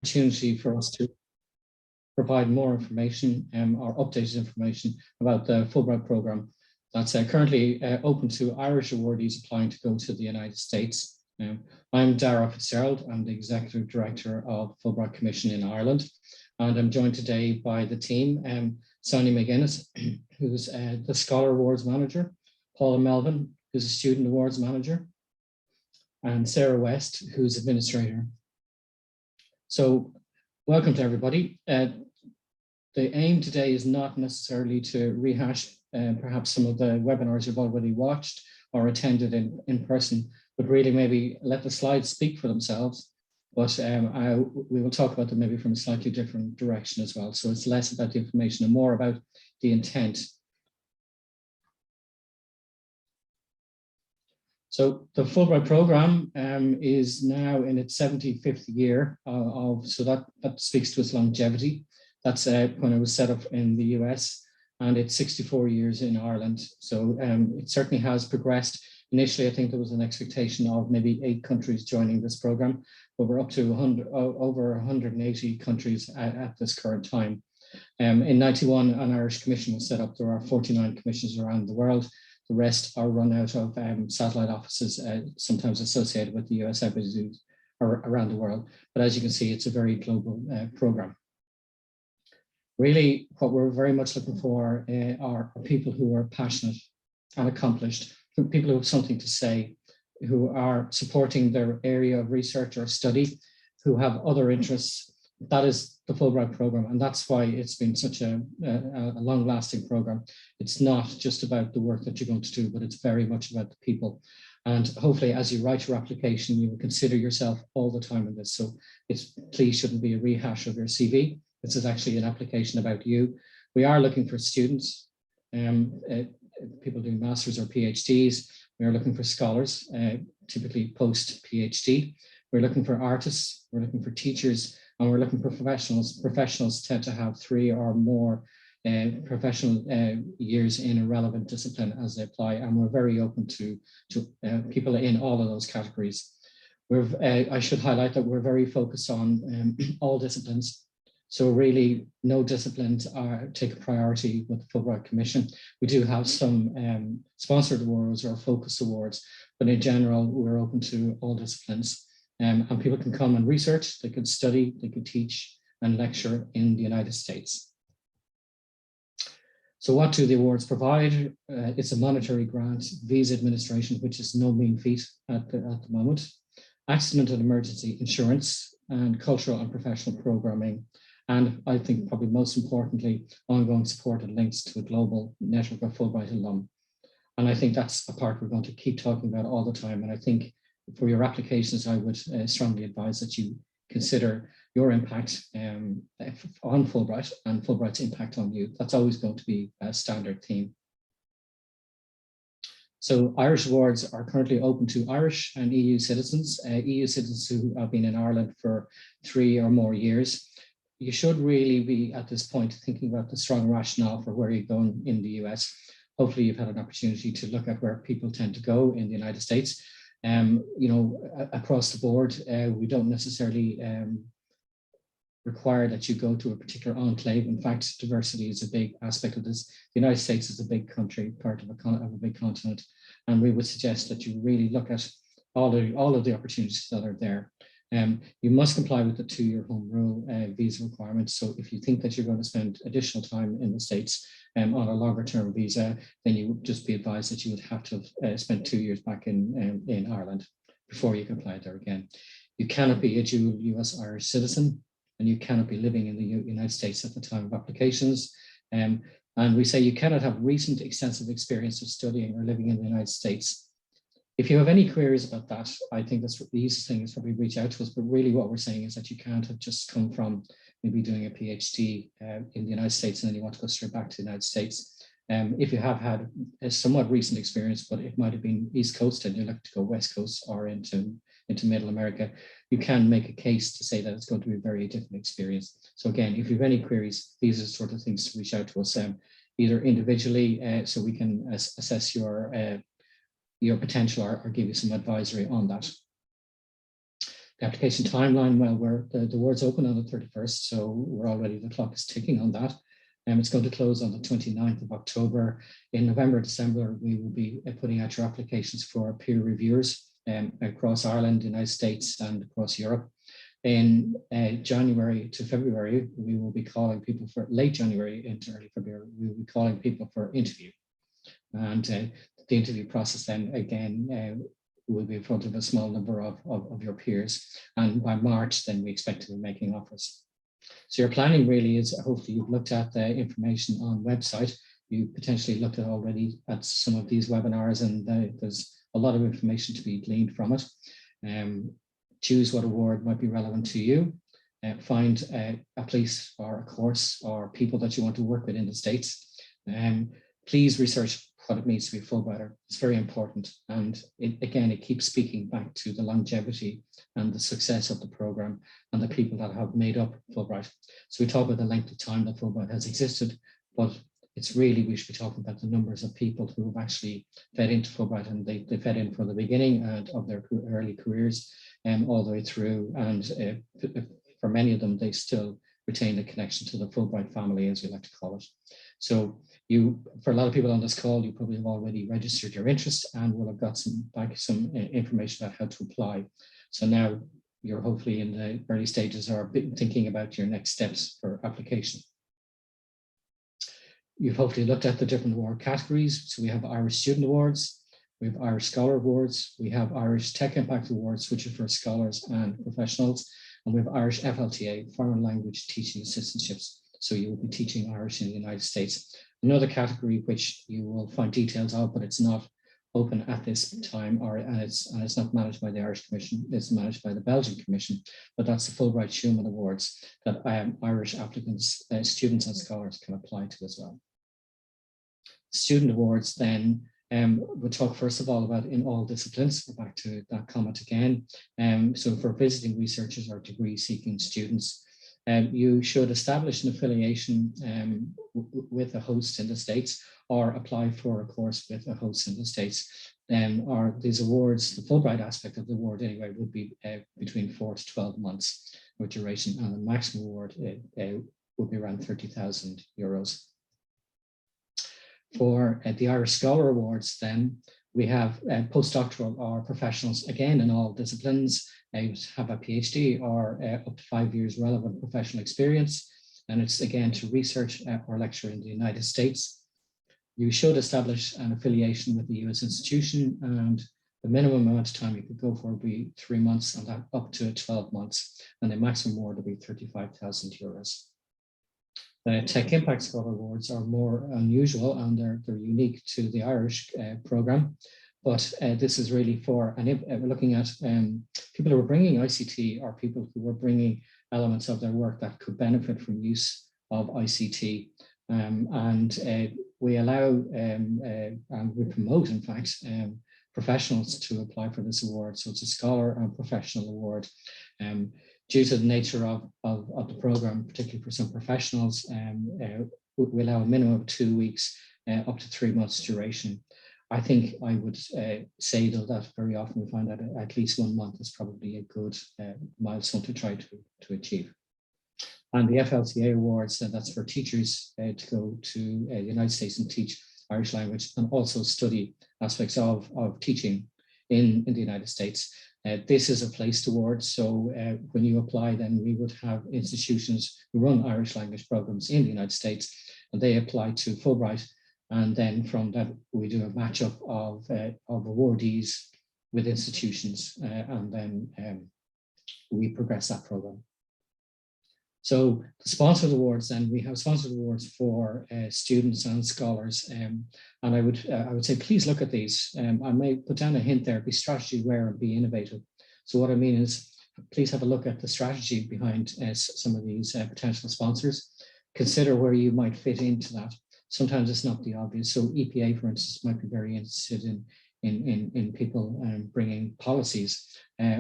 opportunity for us to provide more information or updated information about the Fulbright program that's currently open to Irish awardees applying to go to the United States. I'm Dara Fitzgerald. I'm the Executive Director of Fulbright Commission in Ireland, and I'm joined today by the team, Sonia McGuinness, who's the Scholar Awards Manager, Paula Melvin, who's a Student Awards Manager, and Sarah West, who's Administrator. So welcome to everybody. The aim today is not necessarily to rehash perhaps some of the webinars you've already watched or attended in person, but really maybe let the slides speak for themselves. But we will talk about them maybe from a slightly different direction as well. So it's less about the information and more about the intent. So the Fulbright program is now in its 75th year so that speaks to its longevity. That's when it was set up in the US, and it's 64 years in Ireland. So it certainly has progressed. Initially, I think there was an expectation of maybe 8 countries joining this program, but we're up to over 180 countries at this current time. In 91, an Irish commission was set up. There are 49 commissions around the world. The rest are run out of satellite offices, sometimes associated with the US embassies around the world. But as you can see, it's a very global program. Really, what we're very much looking for are people who are passionate and accomplished, people who have something to say, who are supporting their area of research or study, who have other interests. That is the Fulbright program, and that's why it's been such a long-lasting program. It's not just about the work that you're going to do, but it's very much about the people. And hopefully, as you write your application, you will consider yourself all the time in this. So please shouldn't be a rehash of your CV. This is actually an application about you. We are looking for students, people doing masters or PhDs. We are looking for scholars, typically post-PhD. We're looking for artists. We're looking for teachers. And we're looking for professionals. Professionals tend to have 3 or more professional years in a relevant discipline as they apply. And we're very open to people in all of those categories. I should highlight that we're very focused on all disciplines. So really, no disciplines take a priority with the Fulbright Commission. We do have some sponsored awards or focus awards, but in general, we're open to all disciplines. And people can come and research, they could study, they could teach and lecture in the United States. So what do the awards provide? It's a monetary grant, visa administration, which is no mean feat at the moment, accident and emergency insurance, and cultural and professional programming. And I think probably most importantly, ongoing support and links to a global network of Fulbright alum. And I think that's a part we're going to keep talking about all the time. And I think for your applications, I would strongly advise that you consider your impact on Fulbright and Fulbright's impact on you. That's always going to be a standard theme. So Irish awards are currently open to Irish and EU citizens who have been in Ireland for 3 or more years. You should really be at this point thinking about the strong rationale for where you're going in the US. Hopefully you've had an opportunity to look at where people tend to go in the United States. Across the board, we don't necessarily require that you go to a particular enclave. In fact, diversity is a big aspect of this. The United States is a big country, part of a big continent, and we would suggest that you really look at all of the opportunities that are there. You must comply with the 2-year home rule visa requirements. So if you think that you're going to spend additional time in the States on a longer term visa, then you would just be advised that you would have to have spent 2 years back in Ireland before you can apply there again. You cannot be a dual US-Irish citizen, and you cannot be living in the United States at the time of applications. And we say you cannot have recent extensive experience of studying or living in the United States. If you have any queries about that, I think that's the easiest thing is probably reach out to us. But really what we're saying is that you can't have just come from maybe doing a PhD in the United States and then you want to go straight back to the United States. If you have had a somewhat recent experience, but it might have been East Coast and you're looking to go West Coast or into Middle America, you can make a case to say that it's going to be a very different experience. So again, if you have any queries, these are the sort of things to reach out to us either individually so we can assess your potential or give you some advisory on that. The application timeline, well, the awards open on the 31st, so we're already, the clock is ticking on that. It's going to close on the 29th of October. In November, December, we will be putting out your applications for peer reviewers across Ireland, the United States, and across Europe. In January to February, we will be calling people for, late January into early February, we will be calling people for interview. And the interview process then again will be in front of a small number of your peers. And by March, then we expect to be making offers. So your planning really is, hopefully you've looked at the information on website. You potentially looked at already at some of these webinars, and there's a lot of information to be gleaned from it. Choose what award might be relevant to you. Find a place or a course or people that you want to work with in the States. Please research what it means to be a Fulbrighter. It's very important. And it keeps speaking back to the longevity and the success of the program and the people that have made up Fulbright. So we talk about the length of time that Fulbright has existed, but it's really, we should be talking about the numbers of people who have actually fed into Fulbright, and they fed in from the beginning and of their early careers all the way through. And for many of them, they still retain a connection to the Fulbright family, as we like to call it. So for a lot of people on this call, you probably have already registered your interest and will have got some information about how to apply. So now you're hopefully in the early stages or thinking about your next steps for application. You've hopefully looked at the different award categories. So we have Irish Student Awards, we have Irish Scholar Awards, we have Irish Tech Impact Awards, which are for scholars and professionals, and we have Irish FLTA, Foreign Language Teaching Assistantships. So you will be teaching Irish in the United States. Another category which you will find details of, but it's not open at this time, and it's not managed by the Irish Commission, it's managed by the Belgian Commission, but that's the Fulbright Schumann Awards that Irish applicants, students and scholars can apply to as well. Student awards then, we'll talk first of all about in all disciplines. Go back to that comment again. So for visiting researchers or degree seeking students, you should establish an affiliation with a host in the States or apply for a course with a host in the States. Or these awards, the Fulbright aspect of the award anyway, would be between 4 to 12 months with duration, and the maximum award would be around €30,000. For the Irish Scholar Awards, then we have postdoctoral or professionals, again, in all disciplines, have a PhD or up to 5 years relevant professional experience. And it's again to research or lecture in the United States. You should establish an affiliation with the US institution, and the minimum amount of time you could go for would be 3 months, and that up to 12 months. And the maximum award would be €35,000. The Tech Impact Scholar Awards are more unusual, and they're unique to the Irish program. But this is really for, and we're looking at people who are bringing ICT or people who are bringing elements of their work that could benefit from use of ICT. We allow and we promote, in fact, professionals to apply for this award. So it's a scholar and professional award. Due to the nature of the program, particularly for some professionals, we allow a minimum of 2 weeks, up to 3 months duration. I think I would say though that very often we find that at least 1 month is probably a good milestone to try to achieve. And the FLTA Awards, that's for teachers to go to the United States and teach Irish language and also study aspects of teaching in the United States. This is a placed award, so when you apply, then we would have institutions who run Irish language programs in the United States, and they apply to Fulbright, and then from that we do a matchup of awardees with institutions, and then we progress that program. So the sponsored awards, then we have sponsored awards for students and scholars, and I would say please look at these. I may put down a hint there: be strategy aware and be innovative. So what I mean is, please have a look at the strategy behind some of these potential sponsors. Consider where you might fit into that. Sometimes it's not the obvious. So EPA, for instance, might be very interested in people bringing policies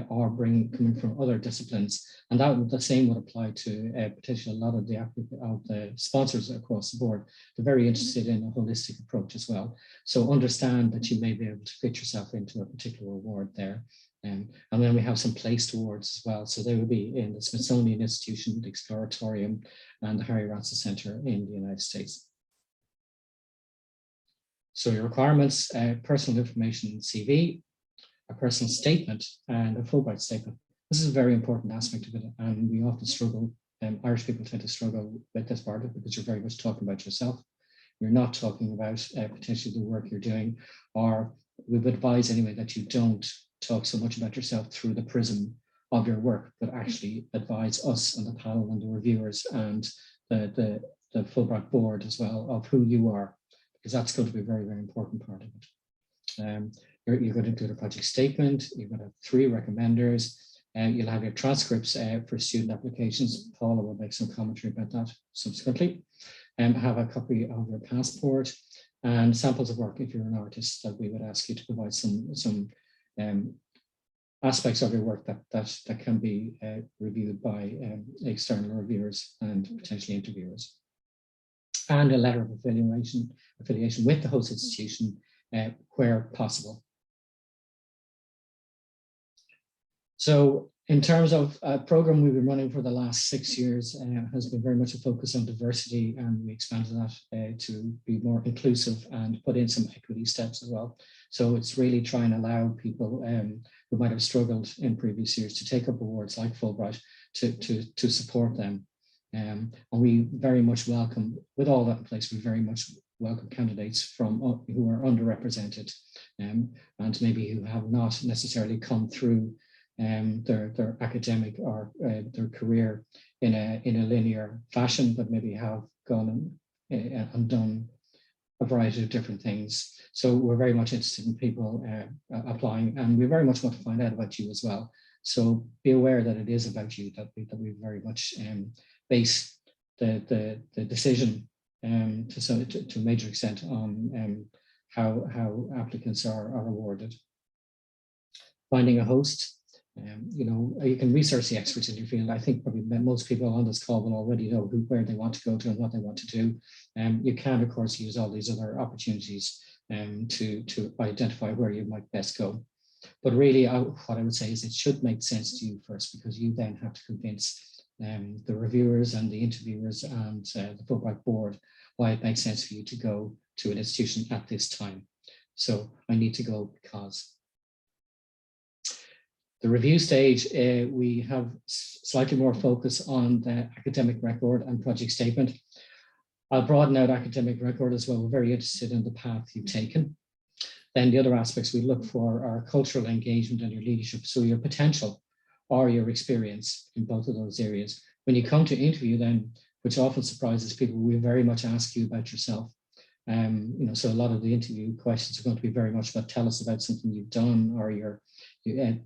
or coming from other disciplines, and the same would apply to potentially a lot of the sponsors across the board. They're very interested in a holistic approach as well. So understand that you may be able to fit yourself into a particular award there. And then we have some placed awards as well. So they would be in the Smithsonian Institution, the Exploratorium, and the Harry Ramsay Center in the United States. So your requirements, personal information, CV, a personal statement, and a Fulbright statement. This is a very important aspect of it, and we often struggle, Irish people tend to struggle with this part of it because you're very much talking about yourself. You're not talking about potentially the work you're doing, or we would advise anyway that you don't talk so much about yourself through the prism of your work, but actually advise us and the panel and the reviewers and the Fulbright board as well of who you are, because that's going to be a very, very important part of it. You're going to do the project statement, you're going to have 3 recommenders, and you'll have your transcripts for student applications. Paula will make some commentary about that subsequently. Have a copy of your passport and samples of work if you're an artist, that we would ask you to provide some aspects of your work that can be reviewed by external reviewers and potentially interviewers. And a letter of affiliation with the host institution where possible. So in terms of a program we've been running for the last 6 years, has been very much a focus on diversity, and we expanded that to be more inclusive and put in some equity steps as well. So it's really trying to allow people who might have struggled in previous years to take up awards like Fulbright to support them. And we very much welcome, with all that in place, we very much welcome candidates from who are underrepresented and maybe who have not necessarily come through their academic or their career in a linear fashion, but maybe have gone and done a variety of different things. So we're very much interested in people applying, and we very much want to find out about you as well. So be aware that it is about you, that we very much base the decision to a major extent on how applicants are awarded. Finding a host. You can research the experts in your field. I think probably most people on this call will already know where they want to go to and what they want to do. You can, of course, use all these other opportunities to identify where you might best go. But really, what I would say is it should make sense to you first, because you then have to convince the reviewers and the interviewers and the Fulbright board why it makes sense for you to go to an institution at this time. So I need to go because. The review stage, we have slightly more focus on the academic record and project statement. I'll broaden out academic record as well. We're very interested in the path you've taken. Then the other aspects we look for are cultural engagement and your leadership. So your potential or your experience in both of those areas. When you come to interview then, which often surprises people, we very much ask you about yourself. So a lot of the interview questions are going to be very much about tell us about something you've done or your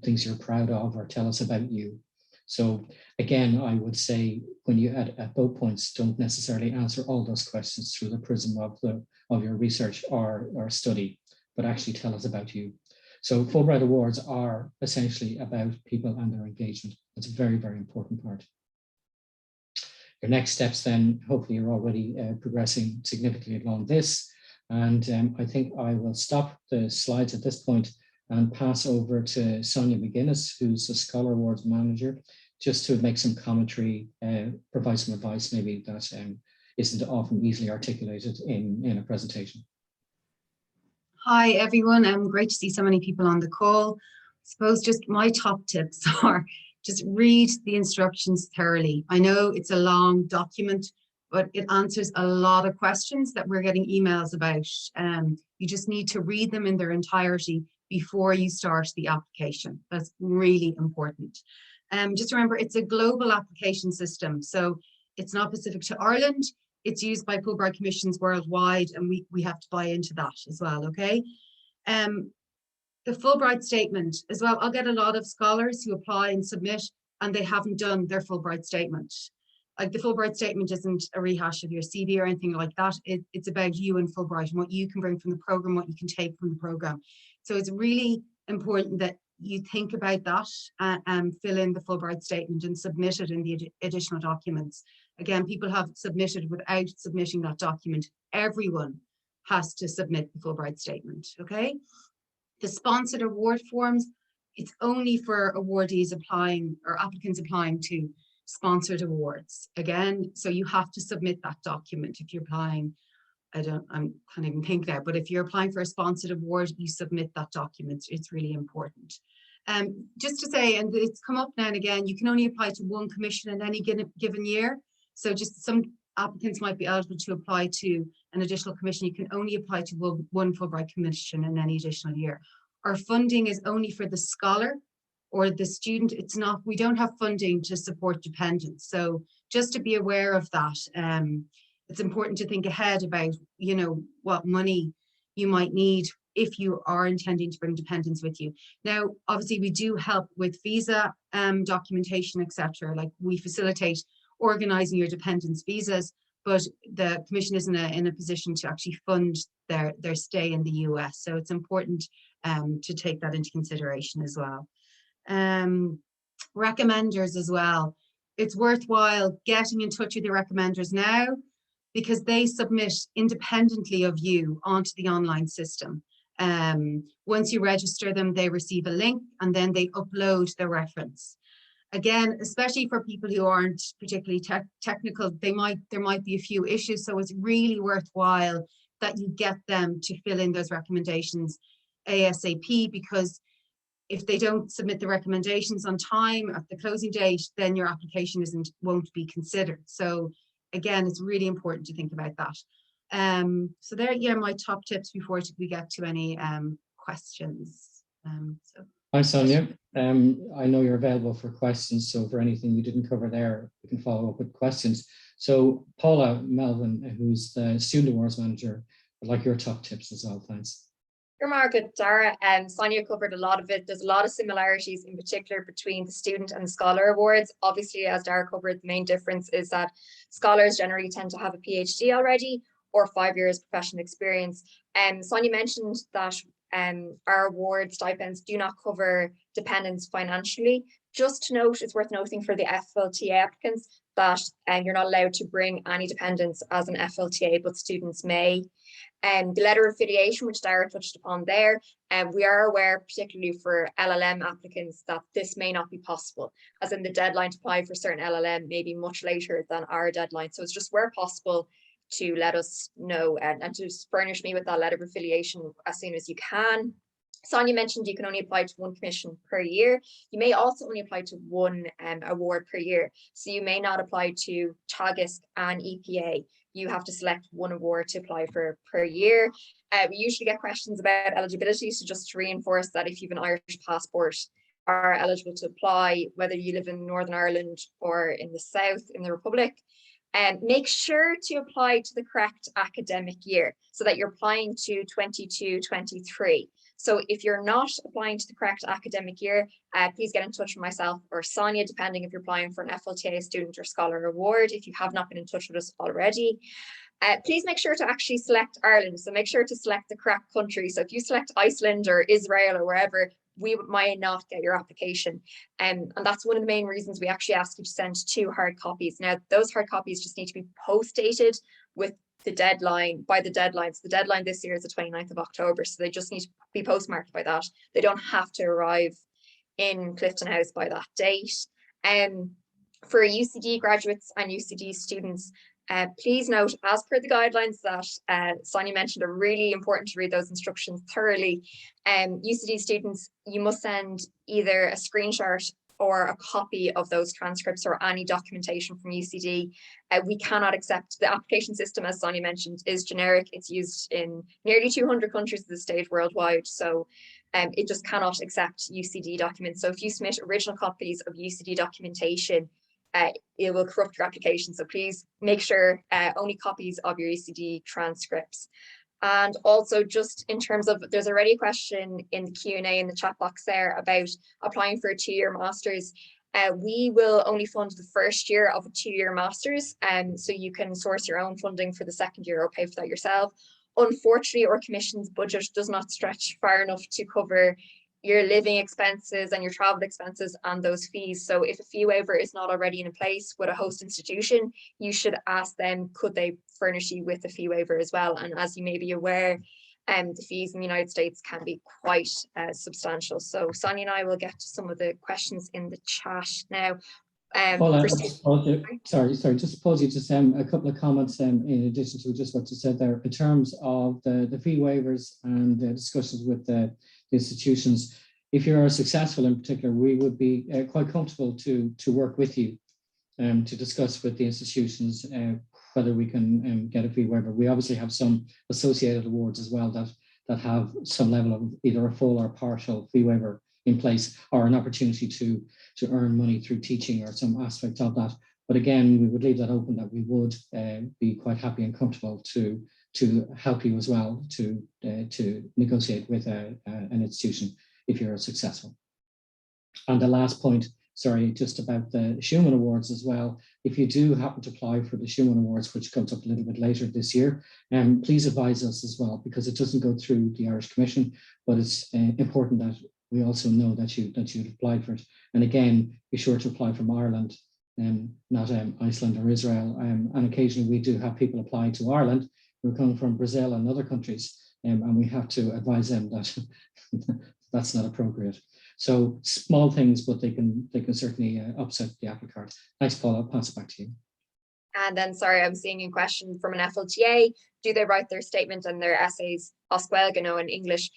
things you're proud of, or tell us about you. So again, I would say when you at both points, don't necessarily answer all those questions through the prism of your research or study, but actually tell us about you. So Fulbright Awards are essentially about people and their engagement. It's a very, very important part. Your next steps then, hopefully you're already progressing significantly along this. And I think I will stop the slides at this point and pass over to Sonia McGuinness, who's a Scholar Awards Manager, just to make some commentary, provide some advice maybe that isn't often easily articulated in a presentation. Hi everyone, great to see so many people on the call. I suppose just my top tips are just read the instructions thoroughly. I know it's a long document, but it answers a lot of questions that we're getting emails about. You just need to read them in their entirety before you start the application. That's really important. Just remember, it's a global application system, so it's not specific to Ireland. It's used by Fulbright Commissions worldwide, and we have to buy into that as well, okay? The Fulbright statement as well, I'll get a lot of scholars who apply and submit, and they haven't done their Fulbright statement. Like the Fulbright statement isn't a rehash of your CV or anything like that. It's about you and Fulbright and what you can bring from the program, what you can take from the program. So it's really important that you think about that and fill in the Fulbright statement and submit it in the additional documents. Again, people have submitted without submitting that document. Everyone has to submit the Fulbright statement, okay? The sponsored award forms, it's only for awardees applying or applicants applying to sponsored awards. Again, so you have to submit that document if you're applying. I can't even think now, but if you're applying for a sponsored award, you submit that document. It's really important. Just to say, and it's come up now and again, you can only apply to one commission in any given year. So just some applicants might be eligible to apply to an additional commission. You can only apply to one Fulbright Commission in any additional year. Our funding is only for the scholar or the student. It's not, we don't have funding to support dependents. So just to be aware of that, it's important to think ahead about, you know, what money you might need if you are intending to bring dependents with you. Now, obviously, we do help with visa documentation, etc. Like we facilitate organising your dependents' visas, but the Commission isn't in a position to actually fund their stay in the US. So it's important to take that into consideration as well. Recommenders as well. It's worthwhile getting in touch with your recommenders now, because they submit independently of you onto the online system. Once you register them, they receive a link and then they upload their reference. Again, especially for people who aren't particularly technical, there might be a few issues. So it's really worthwhile that you get them to fill in those recommendations ASAP, because if they don't submit the recommendations on time at the closing date, then your application won't be considered. So again, it's really important to think about that. So there, yeah, my top tips before we get to any questions. Hi, Sonia. I know you're available for questions, so for anything we didn't cover there, we can follow up with questions. So Paula Melvin, who's the Student Awards Manager, would like your top tips as well. Thanks. You're Margaret, Dara, and Sonia covered a lot of it. There's a lot of similarities in particular between the student and the scholar awards. Obviously, as Dara covered, the main difference is that scholars generally tend to have a PhD already or 5 years professional experience. Sonia mentioned that our award stipends do not cover dependents financially. Just to note, it's worth noting for the FLTA applicants that you're not allowed to bring any dependents as an FLTA, but students may. The letter of affiliation, which Dara touched upon there, we are aware, particularly for LLM applicants, that this may not be possible, as in the deadline to apply for certain LLM may be much later than our deadline. So it's just where possible to let us know and to furnish me with that letter of affiliation as soon as you can. Sonia mentioned you can only apply to one commission per year. You may also only apply to one award per year. So you may not apply to TAGISC and EPA. You have to select one award to apply for per year. We usually get questions about eligibility, so just to reinforce that if you have an Irish passport, are eligible to apply, whether you live in Northern Ireland or in the South, in the Republic. Make sure to apply to the correct academic year so that you're applying to 22-23. So if you're not applying to the correct academic year, please get in touch with myself or Sonia, depending if you're applying for an FLTA student or scholar award, if you have not been in touch with us already. Please make sure to actually select Ireland. So make sure to select the correct country. So if you select Iceland or Israel or wherever, we might not get your application. And that's one of the main reasons we actually ask you to send 2 hard copies. Now, those hard copies just need to be post-dated with the deadline, by the deadline. So the deadline this year is the 29th of October. So they just need to be postmarked by that. They don't have to arrive in Clifton House by that date. For UCD graduates and UCD students, please note, as per the guidelines that Sonia mentioned, are really important to read those instructions thoroughly. UCD students, you must send either a screenshot or a copy of those transcripts or any documentation from UCD. We cannot accept, the application system, as Sonia mentioned, is generic. It's used in nearly 200 countries at this stage worldwide. So it just cannot accept UCD documents. So if you submit original copies of UCD documentation, it will corrupt your application. So please make sure only copies of your UCD transcripts. And also, just in terms of, there's already a question in the Q&A in the chat box there about applying for a 2-year master's. We will only fund the first year of a 2-year master's, so you can source your own funding for the second year or pay for that yourself. Unfortunately, our commission's budget does not stretch far enough to cover your living expenses and your travel expenses and those fees. So if a fee waiver is not already in place with a host institution, you should ask them, could they furnish you with a fee waiver as well? And as you may be aware, the fees in the United States can be quite substantial. So Sonia and I will get to some of the questions in the chat now. Paula, just pause you just a couple of comments in addition to just what you said there in terms of the fee waivers and discussions with the institutions. If you're successful in particular, we would be quite comfortable to work with you to discuss with the institutions whether we can get a fee waiver. We obviously have some associated awards as well that have some level of either a full or partial fee waiver in place, or an opportunity to earn money through teaching or some aspect of that. But again, we would leave that open, that we would be quite happy and comfortable to help you as well to negotiate with an institution if you're successful. And the last point, sorry, just about the Schumann Awards as well. If you do happen to apply for the Schumann Awards, which comes up a little bit later this year, please advise us as well, because it doesn't go through the Irish Commission, but it's important that we also know that you've applied for it. And again, be sure to apply from Ireland, not Iceland or Israel. And occasionally we do have people apply to Ireland who are coming from Brazil and other countries, and we have to advise them that that's not appropriate. So small things, but they can certainly upset the apple cart. Thanks, Paul. I'll pass it back to you. And then, sorry, I'm seeing a question from an FLTA. Do they write their statement and their essays in English?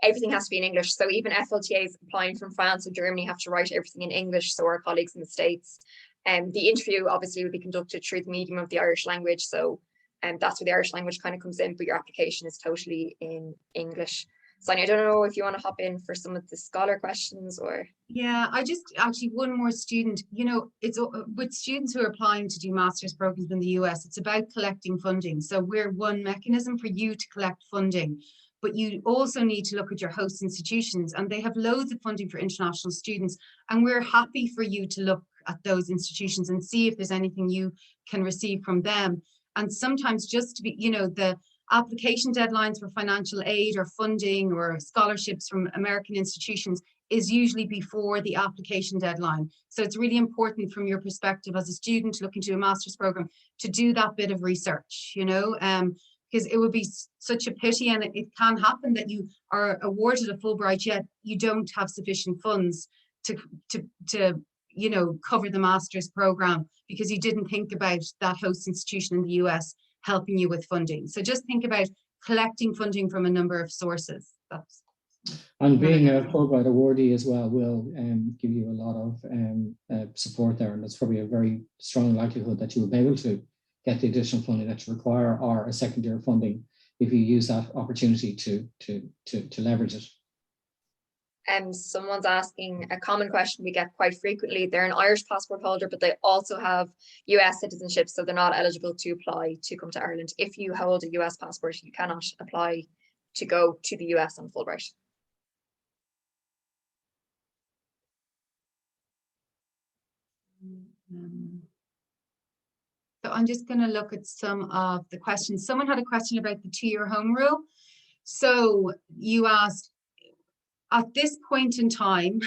Everything has to be in English. So even FLTAs applying from France or Germany have to write everything in English. So our colleagues in the States. The interview obviously would be conducted through the medium of the Irish language. So that's where the Irish language kind of comes in, but your application is totally in English. Sonia, I don't know if you want to hop in for some of the scholar questions or. Yeah, I just actually one more student, it's with students who are applying to do master's programs in the US, it's about collecting funding. So we're one mechanism for you to collect funding, but you also need to look at your host institutions, and they have loads of funding for international students. And we're happy for you to look at those institutions and see if there's anything you can receive from them. And sometimes just to be, the application deadlines for financial aid or funding or scholarships from American institutions is usually before the application deadline. So it's really important from your perspective as a student looking to a master's program to do that bit of research, because it would be such a pity, and it can happen that you are awarded a Fulbright yet you don't have sufficient funds to cover the master's program because you didn't think about that host institution in the US helping you with funding. So just think about collecting funding from a number of sources. And being a Fulbright awardee as well will give you a lot of support there, and it's probably a very strong likelihood that you will be able to get the additional funding that you require, or a second-year funding if you use that opportunity to leverage it. Someone's asking a common question we get quite frequently. They're an Irish passport holder, but they also have US citizenship, so they're not eligible to apply to come to Ireland. If you hold a US passport, you cannot apply to go to the US on Fulbright. So I'm just going to look at some of the questions. Someone had a question about the 2-year home rule. So you asked, at this point in time,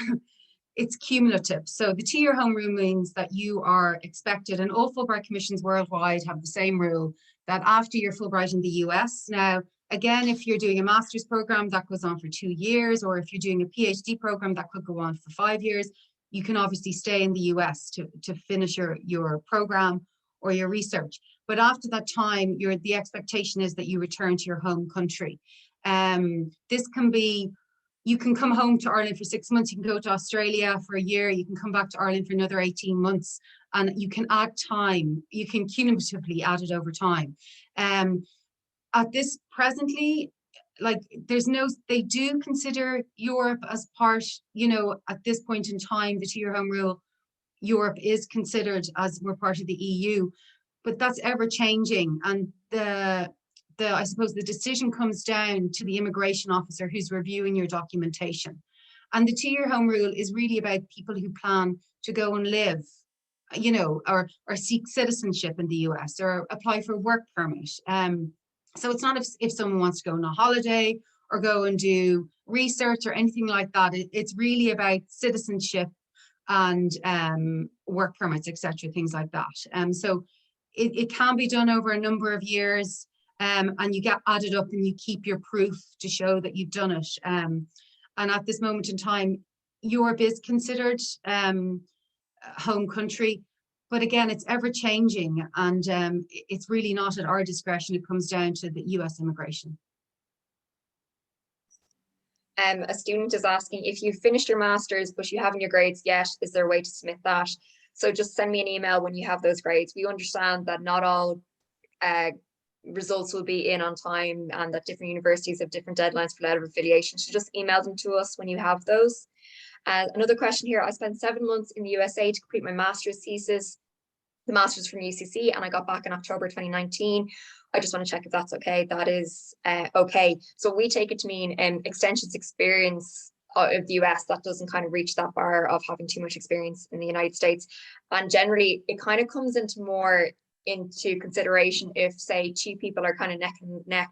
it's cumulative. So the 2-year home rule means that you are expected, and all Fulbright Commissions worldwide have the same rule, that after your Fulbright in the US. Now, again, if you're doing a master's program, that goes on for 2 years, or if you're doing a PhD program, that could go on for 5 years. You can obviously stay in the US to finish your program or your research. But after that time, the expectation is that you return to your home country. This can be, you can come home to Ireland for 6 months, you can go to Australia for a year, you can come back to Ireland for another 18 months, and you can add time, you can cumulatively add it over time. At this presently, they do consider Europe as part, at this point in time, the 2-year home rule, Europe is considered as we're part of the EU, but that's ever changing. And I suppose the decision comes down to the immigration officer who's reviewing your documentation. And the 2-year home rule is really about people who plan to go and live, or seek citizenship in the US or apply for a work permit. So it's not if someone wants to go on a holiday or go and do research or anything like that. It's really about citizenship and work permits, etc., things like that. So it can be done over a number of years. and you get added up and you keep your proof to show that you've done it. And at this moment in time, Europe is considered home country, but again, it's ever changing, and it's really not at our discretion. It comes down to the US immigration. A student is asking, if you've finished your master's but you haven't your grades yet, is there a way to submit that? So just send me an email when you have those grades. We understand that not all results will be in on time, and that different universities have different deadlines for letter of affiliation. So just email them to us when you have those. Another question here, I spent 7 months in the USA to complete my master's thesis, the master's from UCC, and I got back in October 2019. I just want to check if that's okay. That is okay. So we take it to mean extensions experience of the US that doesn't kind of reach that bar of having too much experience in the United States. And generally it kind of comes into consideration if, say, 2 people are kind of neck and neck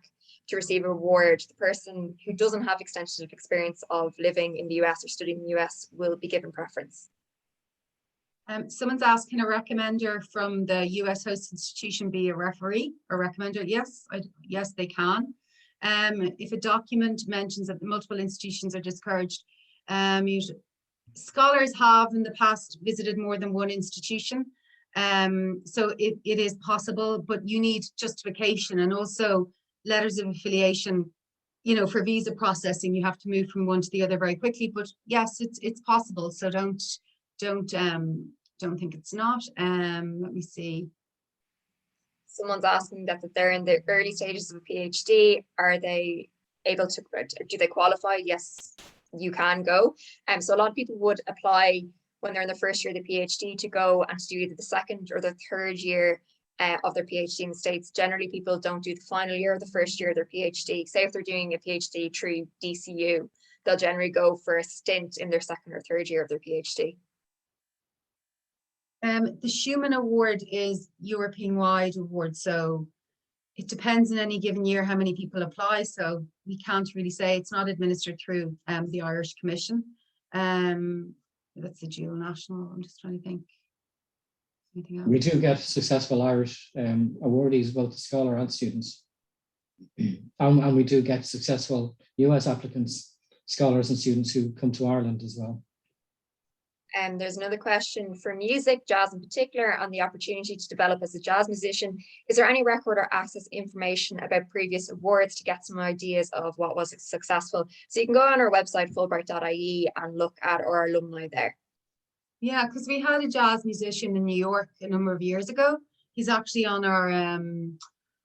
to receive a reward. The person who doesn't have extensive experience of living in the US or studying in the US will be given preference. Someone's asked, can a recommender from the US host institution be a referee or recommender? Yes, yes, they can. If a document mentions that multiple institutions are discouraged, scholars have in the past visited more than one institution. So it is possible, but you need justification and also letters of affiliation. You know, for visa processing, you have to move from one to the other very quickly. But yes, it's possible. So don't think it's not. Let me see. Someone's asking that they're in the early stages of a PhD. Are they able to, do they qualify? Yes, you can go. So a lot of people would apply when they're in the first year of the PhD to go and do either the second or the third year of their PhD in the States. Generally, people don't do the final year or the first year of their PhD. Say if they're doing a PhD through DCU, they'll generally go for a stint in their second or third year of their PhD. The Schumann Award is European-wide award, so it depends in any given year how many people apply. So we can't really say. It's not administered through the Irish Commission. That's the dual national. I'm just trying to think. Anything else? We do get successful Irish awardees, both scholar and students, and we do get successful US applicants, scholars and students who come to Ireland as well. And there's another question for music, jazz in particular, on the opportunity to develop as a jazz musician. Is there any record or access information about previous awards to get some ideas of what was successful? So you can go on our website, fulbright.ie, and look at our alumni there. Yeah, because we had a jazz musician in New York a number of years ago. He's actually on our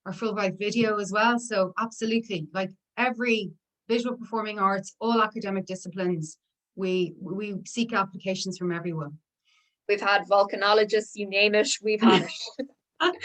Fulbright video as well. So absolutely, like every visual performing arts, all academic disciplines, we seek applications from everyone. We've had volcanologists, you name it, we've had it.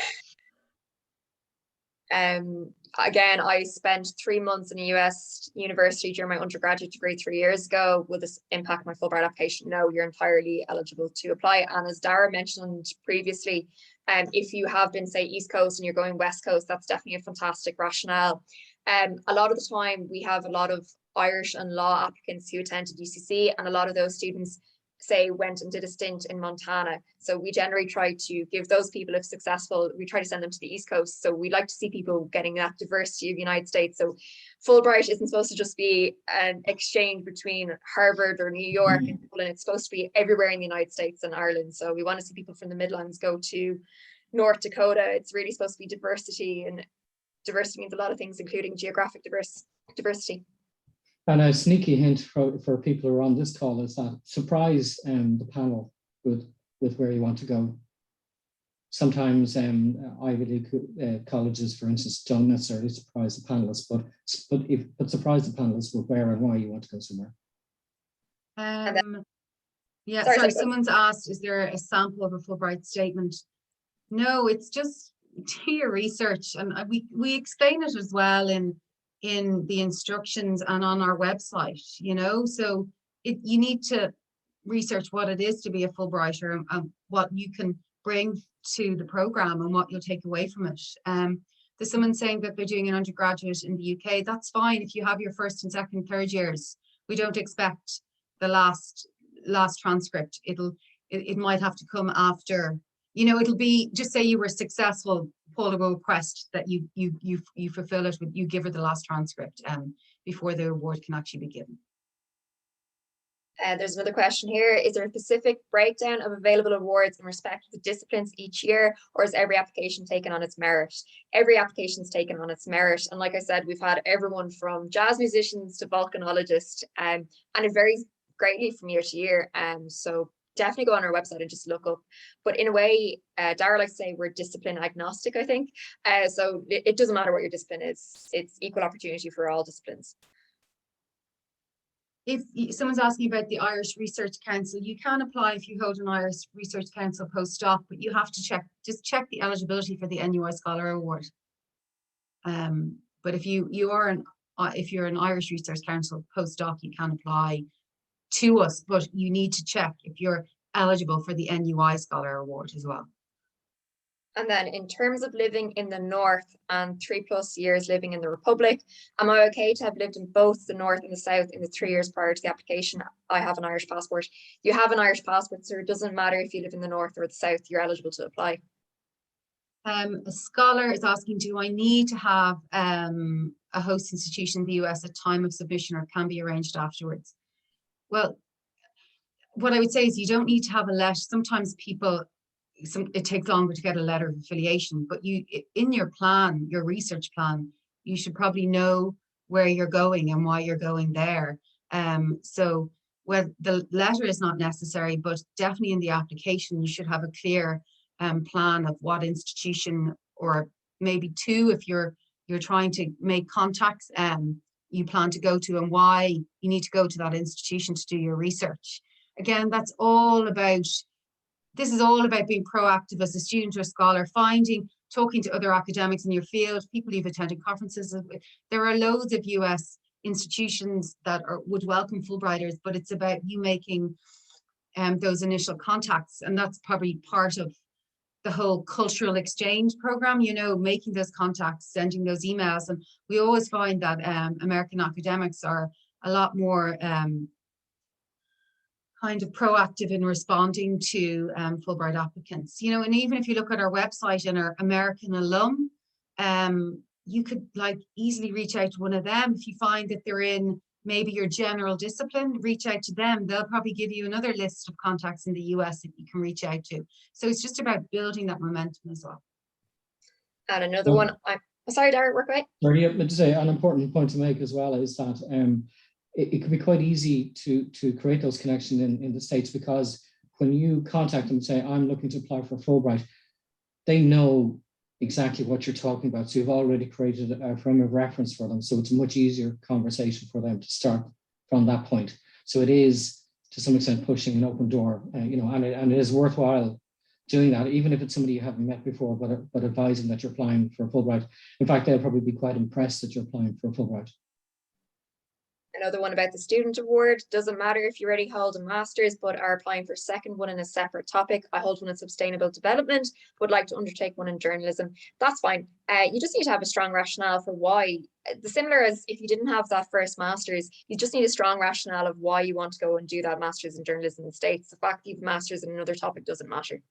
Again, I spent 3 months in a US university during my undergraduate degree 3 years ago. Will this impact my Fulbright application? No, you're entirely eligible to apply. And as Dara mentioned previously, if you have been, say, East Coast and you're going West Coast, that's definitely a fantastic rationale. A lot of the time we have a lot of Irish and law applicants who attended UCC, and a lot of those students, say, went and did a stint in Montana. So we generally try to give those people, if successful, we try to send them to the East Coast. So we like to see people getting that diversity of the United States. So Fulbright isn't supposed to just be an exchange between Harvard or New York and Dublin. It's supposed to be everywhere in the United States and Ireland. So we want to see people from the Midlands go to North Dakota. It's really supposed to be diversity, and diversity means a lot of things, including geographic diversity. And a sneaky hint for people who are on this call is that surprise the panel with where you want to go. Sometimes Ivy League colleges, for instance, don't necessarily surprise the panelists, but surprise the panelists with where and why you want to go somewhere. Yeah, sorry, someone's asked, is there a sample of a Fulbright statement? No, it's just do your research, and we explain it as well in the instructions and on our website, you know. So you need to research what it is to be a Fulbrighter and what you can bring to the program and what you'll take away from it. There's someone saying that they're doing an undergraduate in the UK. That's fine if you have your first and second, third years. We don't expect the last transcript. It might have to come after, you know. It'll be, just say you were successful Paula will request that you fulfill it with, you give her the last transcript before the award can actually be given. There's another question here. Is there a specific breakdown of available awards in respect of the disciplines each year, or is every application taken on its merit? Every application is taken on its merit. And like I said, we've had everyone from jazz musicians to volcanologists, and it varies greatly from year to year. So definitely go on our website and just look up. But in a way, Dara likes to say we're discipline agnostic, I think. So it doesn't matter what your discipline is. It's equal opportunity for all disciplines. If someone's asking about the Irish Research Council, you can apply if you hold an Irish Research Council postdoc, but you have to check the eligibility for the NUI Scholar Award. But if you're an Irish Research Council postdoc, you can apply to us, but you need to check if you're eligible for the NUI Scholar Award as well. And then in terms of living in the North and 3+ years living in the Republic, am I okay to have lived in both the North and the South in the 3 years prior to the application? I have an Irish passport. You have an Irish passport, so it doesn't matter if you live in the North or the South, you're eligible to apply. A scholar is asking, do I need to have a host institution in the US at time of submission, or can be arranged afterwards? Well, what I would say is you don't need to have a letter. Sometimes it takes longer to get a letter of affiliation, but in your plan, your research plan, you should probably know where you're going and why you're going there. So the letter is not necessary, but definitely in the application, you should have a clear plan of what institution, or maybe two, if you're trying to make contacts, you plan to go to, and why you need to go to that institution to do your research. Again, this is all about being proactive as a student or scholar, talking to other academics in your field, people you've attended conferences with. There are loads of US institutions that would welcome Fulbrighters, but it's about you making those initial contacts. And that's probably part of the whole cultural exchange program, making those contacts, sending those emails. And we always find that American academics are a lot more kind of proactive in responding to Fulbright applicants, and even if you look at our website and our American alum, you could easily reach out to one of them. If you find that they're in maybe your general discipline, reach out to them. They'll probably give you another list of contacts in the US that you can reach out to. So it's just about building that momentum as well. And another one, I'm sorry, Dara, work away. Sorry, but to say an important point to make as well is that it can be quite easy to create those connections in the States, because when you contact them and say, I'm looking to apply for Fulbright, they know exactly what you're talking about. So you've already created a frame of reference for them. So it's a much easier conversation for them to start from that point. So it is, to some extent, pushing an open door, and it is worthwhile doing that, even if it's somebody you haven't met before, but advising that you're applying for Fulbright. In fact, they'll probably be quite impressed that you're applying for Fulbright. Another one about the student award. Doesn't matter if you already hold a master's but are applying for a second one in a separate topic. I hold one in sustainable development, would like to undertake one in journalism. That's fine. You just need to have a strong rationale for why. Similar as if you didn't have that first master's, you just need a strong rationale of why you want to go and do that master's in journalism in the States. The fact that you have a master's in another topic doesn't matter.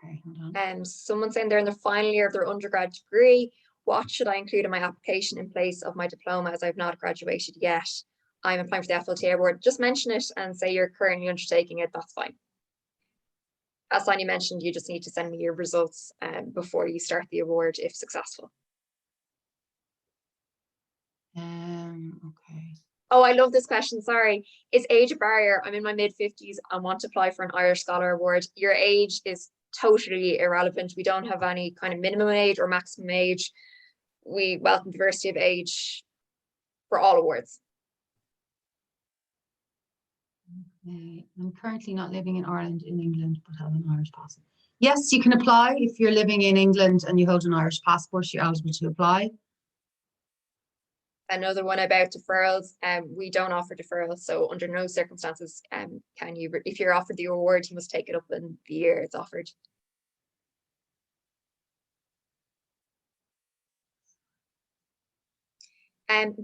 Okay, hold on. Someone saying they're in the final year of their undergrad degree. What should I include in my application in place of my diploma, as I've not graduated yet? I'm applying for the FLTA award. Just mention it and say you're currently undertaking it. That's fine. As Sonia mentioned, you just need to send me your results before you start the award if successful. Okay. Oh, I love this question. Sorry. Is age a barrier? I'm in my mid-50s and want to apply for an Irish Scholar Award. Your age is totally irrelevant. We don't have any kind of minimum age or maximum age. We welcome diversity of age for all awards. Okay. I'm currently not living in Ireland, in England, but have an Irish passport. Yes, you can apply. If you're living in England and you hold an Irish passport, you're eligible to apply. Another one about deferrals. We don't offer deferrals, so under no circumstances can you, if you're offered the award, you must take it up in the year it's offered.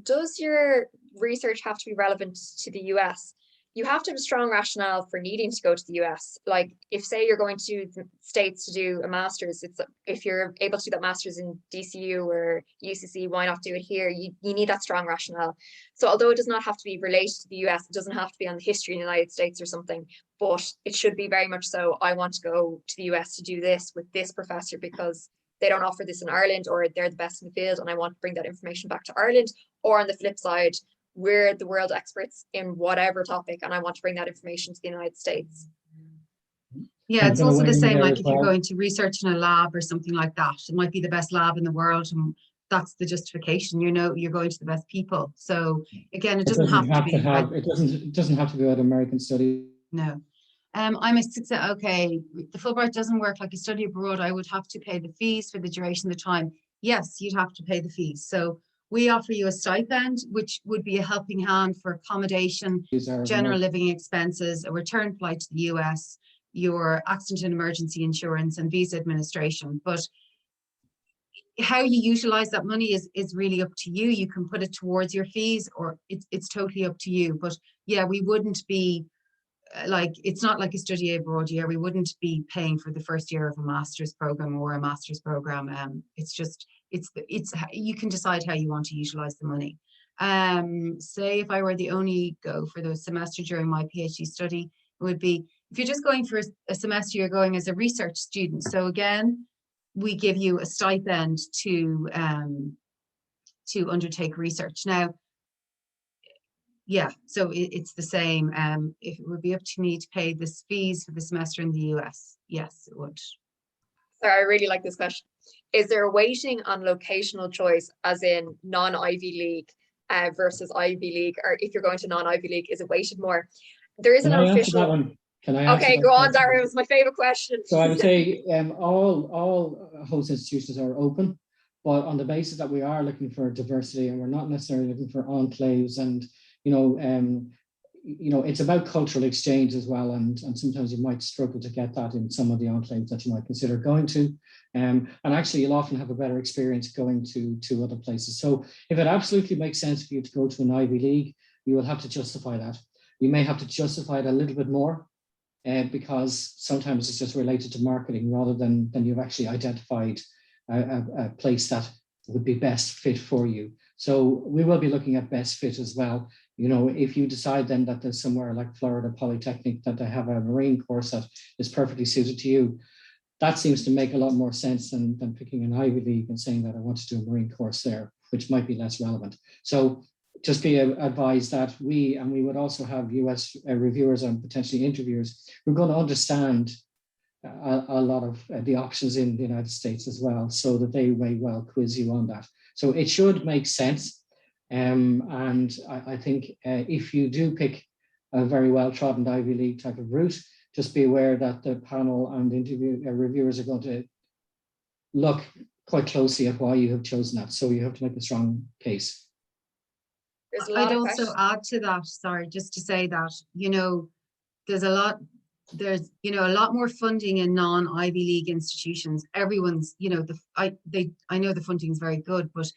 Does your research have to be relevant to the US? You have to have a strong rationale for needing to go to the US. Like if say you're going to the States to do a master's, it's if you're able to do that master's in DCU or UCC, why not do it here? You need that strong rationale. So although it does not have to be related to the US, it doesn't have to be on the history in the United States or something, but it should be very much so, I want to go to the US to do this with this professor because they don't offer this in Ireland, or they're the best in the field and I want to bring that information back to Ireland. Or on the flip side, we're the world experts in whatever topic and I want to bring that information to the United States. Yeah, it's And also the away same, there like as if you're well. going to research in a lab or something like that, it might be the best lab in the world and that's the justification, you know, you're going to the best people. So again, it doesn't have to be. It doesn't have to be about American study. No. I'm a success. Okay, the Fulbright doesn't work like a study abroad. I would have to pay the fees for the duration of the time. Yes, you'd have to pay the fees. So we offer you a stipend, which would be a helping hand for accommodation, general living expenses, a return flight to the US, your accident and emergency insurance and visa administration. But how you utilize that money is really up to you. You can put it towards your fees or it's totally up to you. But yeah, we wouldn't be like, it's not like a study abroad year. We wouldn't be paying for the first year of a master's program or a master's program. It's just, you can decide how you want to utilize the money. Say if I were the only go for the semester during my PhD study, it would be, if you're just going for a semester, you're going as a research student. So again, we give you a stipend to undertake research. Now, yeah, so it's the same. If it would be up to me to pay this fees for the semester in the US, yes, it would. Sorry, I really like this question. Is there a weighting on locational choice, as in non-Ivy League versus Ivy League, or if you're going to non-Ivy League, is it weighted more? There isn't an official. That one? Can I answer Okay, that go on, question? Dara. It was my favorite question. So I would say all host institutions are open, but on the basis that we are looking for diversity and we're not necessarily looking for enclaves, and it's about cultural exchange as well, and sometimes you might struggle to get that in some of the enclaves that you might consider going to, and actually you'll often have a better experience going to other places. So if it absolutely makes sense for you to go to an Ivy League, you will have to justify that. You may have to justify it a little bit more, because sometimes it's just related to marketing rather than you've actually identified a place that would be best fit for you. So we will be looking at best fit as well. If you decide then that there's somewhere like Florida Polytechnic that they have a marine course that is perfectly suited to you, that seems to make a lot more sense than picking an Ivy League and saying that I want to do a marine course there, which might be less relevant. So just be advised that we would also have US reviewers and potentially interviewers who are going to understand a lot of the options in the United States as well, so that they may well quiz you on that. So it should make sense. And I think if you do pick a very well-trodden Ivy League type of route, just be aware that the panel and reviewers are going to look quite closely at why you have chosen that. So you have to make a strong case. I'd also add to that, sorry, just to say that, there's a lot more funding in non-Ivy League institutions. Everyone's, I know the funding is very good, but,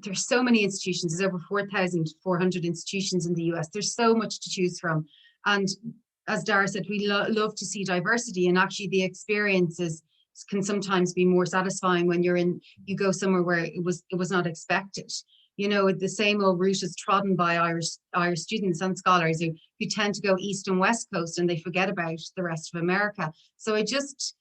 there's so many institutions. There's over 4,400 institutions in the US. There's so much to choose from. And as Dara said, we love to see diversity, and actually the experiences can sometimes be more satisfying when you go somewhere where it was not expected. The same old route is trodden by Irish students and scholars who tend to go east and west coast, and they forget about the rest of America. So I just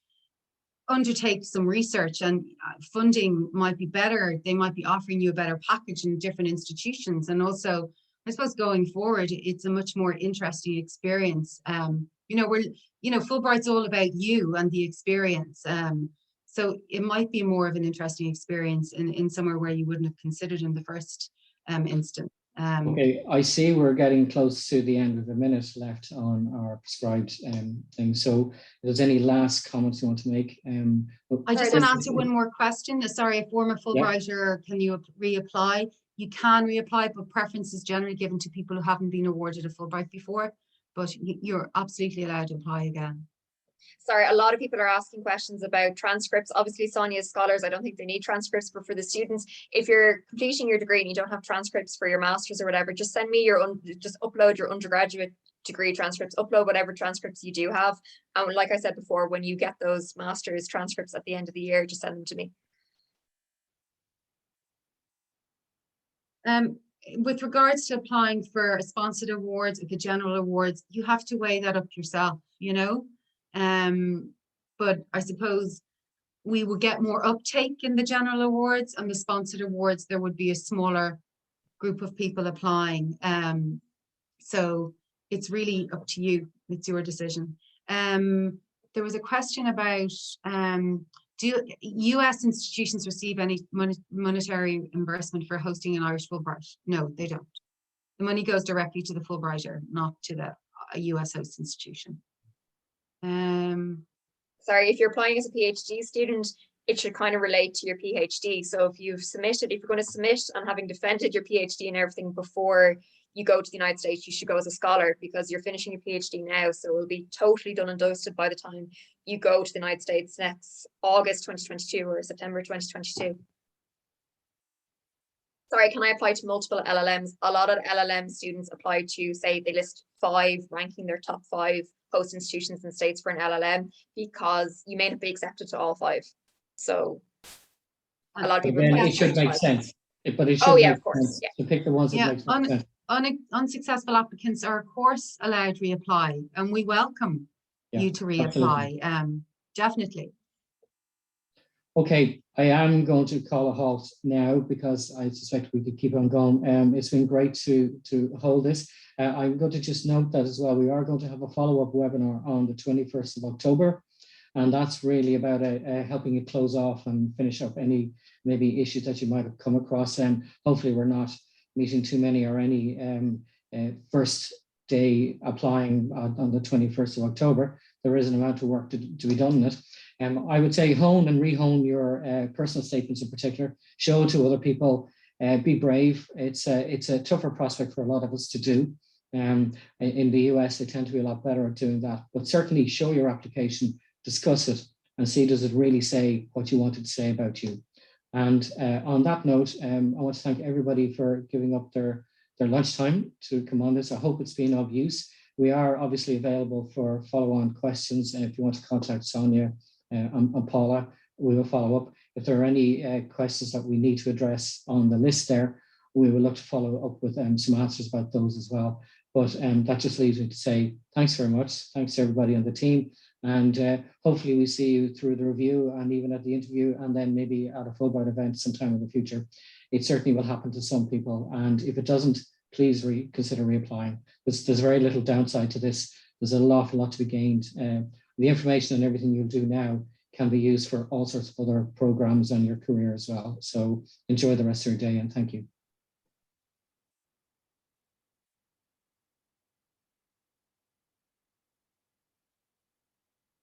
undertake some research, and funding might be better. They might be offering you a better package in different institutions. And also, I suppose going forward, it's a much more interesting experience. Fulbright's all about you and the experience. So it might be more of an interesting experience in somewhere where you wouldn't have considered in the first instance. Okay, I see we're getting close to the end of the minute left on our prescribed thing. So if there's any last comments you want to make? I just want to answer one more question. Sorry, a former Fulbrighter, can you reapply? You can reapply, but preference is generally given to people who haven't been awarded a Fulbright before, but you're absolutely allowed to apply again. Sorry, a lot of people are asking questions about transcripts. Obviously, Sonia's scholars, I don't think they need transcripts, but for the students, if you're completing your degree and you don't have transcripts for your master's or whatever, just send me just upload your undergraduate degree transcripts, upload whatever transcripts you do have. And like I said before, when you get those master's transcripts at the end of the year, just send them to me. With regards to applying for sponsored awards or the general awards, you have to weigh that up yourself, you know. But I suppose we will get more uptake in the general awards, and the sponsored awards, there would be a smaller group of people applying. So it's really up to you. It's your decision. There was a question about, do US institutions receive any monetary reimbursement for hosting an Irish Fulbright? No, they don't. The money goes directly to the Fulbrighter, not to a US host institution. Sorry, if you're applying as a PhD student, it should kind of relate to your PhD. So if you're going to submit and having defended your PhD and everything before you go to the United States, you should go as a scholar because you're finishing your PhD now. So it'll be totally done and dusted by the time you go to the United States next August 2022 or September 2022. Sorry, can I apply to multiple LLMs? A lot of LLM students apply to, say, they list 5, ranking their top 5 host institutions in states for an LLM because you may not be accepted to all 5. So a lot of people. Again, it should make sense. But it should of course. To pick the ones that make sense. Unsuccessful applicants are of course allowed to reapply, and we welcome you to reapply. Definitely. Okay, I am going to call a halt now because I suspect we could keep on going. It's been great to hold this. I'm going to just note that as well. We are going to have a follow-up webinar on the 21st of October, and that's really about helping you close off and finish up any maybe issues that you might have come across. And hopefully we're not meeting too many or any first day applying on the 21st of October. There is an amount of work to be done in it. I would say hone and rehone your personal statements in particular. Show to other people. Be brave. It's a tougher prospect for a lot of us to do. In the US, they tend to be a lot better at doing that. But certainly show your application, discuss it, and see does it really say what you wanted to say about you. And on that note, I want to thank everybody for giving up their lunchtime to come on this. I hope it's been of use. We are obviously available for follow-on questions. And if you want to contact Sonia and Paula, we will follow up. If there are any questions that we need to address on the list there, we will look to follow up with some answers about those as well. But that just leaves me to say thanks very much. Thanks to everybody on the team. And hopefully we see you through the review and even at the interview, and then maybe at a Fulbright event sometime in the future. It certainly will happen to some people. And if it doesn't, please consider reapplying. There's very little downside to this. There's an awful lot to be gained. The information and everything you'll do now can be used for all sorts of other programs and your career as well. So enjoy the rest of your day and thank you.